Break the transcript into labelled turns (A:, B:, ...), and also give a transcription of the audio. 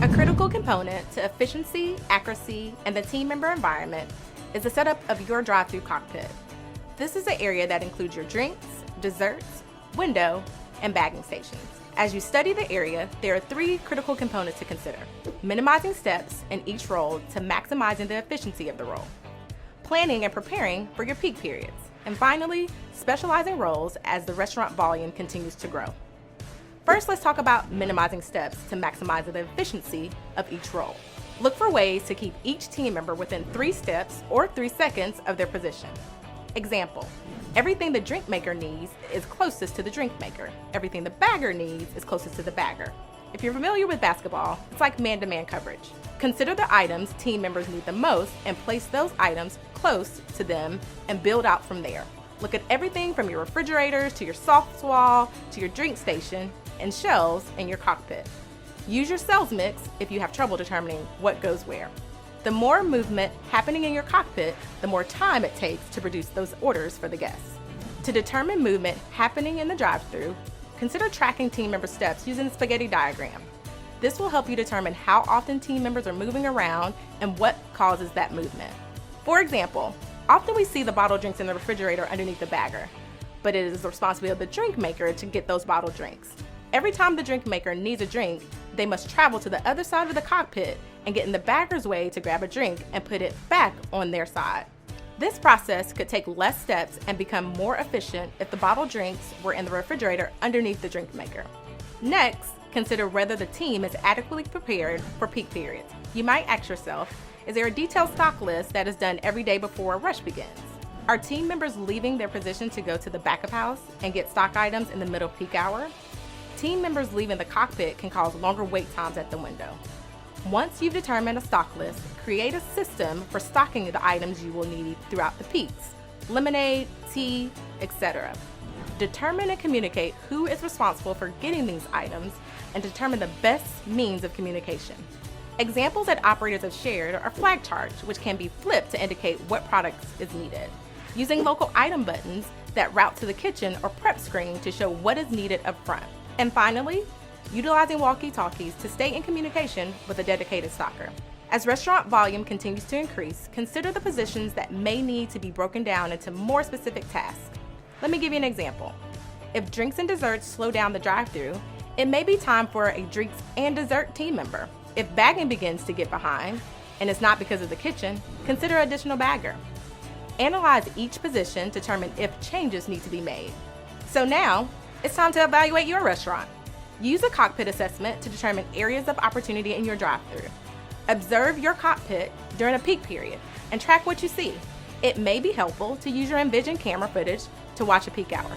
A: A critical component to efficiency, accuracy, and the team member environment is the setup of your drive-thru cockpit. This is an area that includes your drinks, desserts, window, and bagging stations. As you study the area, there are 3 critical components to consider: minimizing steps in each role to maximizing the efficiency of the role, planning and preparing for your peak periods, and finally, specializing roles as the restaurant volume continues to grow. First, let's talk about minimizing steps to maximize the efficiency of each role. Look for ways to keep each team member within 3 steps or 3 seconds of their position. Example, everything the drink maker needs is closest to the drink maker. Everything the bagger needs is closest to the bagger. If you're familiar with basketball, it's like man-to-man coverage. Consider the items team members need the most and place those items close to them and build out from there. Look at everything from your refrigerators to your soft wall to your drink station and shelves in your cockpit. Use your sales mix if you have trouble determining what goes where. The more movement happening in your cockpit, the more time it takes to produce those orders for the guests. To determine movement happening in the drive-thru, consider tracking team member steps using the spaghetti diagram. This will help you determine how often team members are moving around and what causes that movement. For example, often we see the bottled drinks in the refrigerator underneath the bagger, but it is the responsibility of the drink maker to get those bottled drinks. Every time the drink maker needs a drink, they must travel to the other side of the cockpit and get in the bagger's way to grab a drink and put it back on their side. This process could take less steps and become more efficient if the bottled drinks were in the refrigerator underneath the drink maker. Next, consider whether the team is adequately prepared for peak periods. You might ask yourself, is there a detailed stock list that is done every day before a rush begins? Are team members leaving their position to go to the back of house and get stock items in the middle of peak hour? Team members leaving the cockpit can cause longer wait times at the window. Once you've determined a stock list, create a system for stocking the items you will need throughout the peaks: lemonade, tea, etc. Determine and communicate who is responsible for getting these items and determine the best means of communication. Examples that operators have shared are flag charts, which can be flipped to indicate what products is needed, using local item buttons that route to the kitchen or prep screen to show what is needed up front. And finally, utilizing walkie-talkies to stay in communication with a dedicated stocker. As restaurant volume continues to increase, consider the positions that may need to be broken down into more specific tasks. Let me give you an example. If drinks and desserts slow down the drive-thru, it may be time for a drinks and dessert team member. If bagging begins to get behind, and it's not because of the kitchen, consider additional bagger. Analyze each position to determine if changes need to be made. So now, it's time to evaluate your restaurant. Use a cockpit assessment to determine areas of opportunity in your drive-thru. Observe your cockpit during a peak period and track what you see. It may be helpful to use your Envision camera footage to watch a peak hour.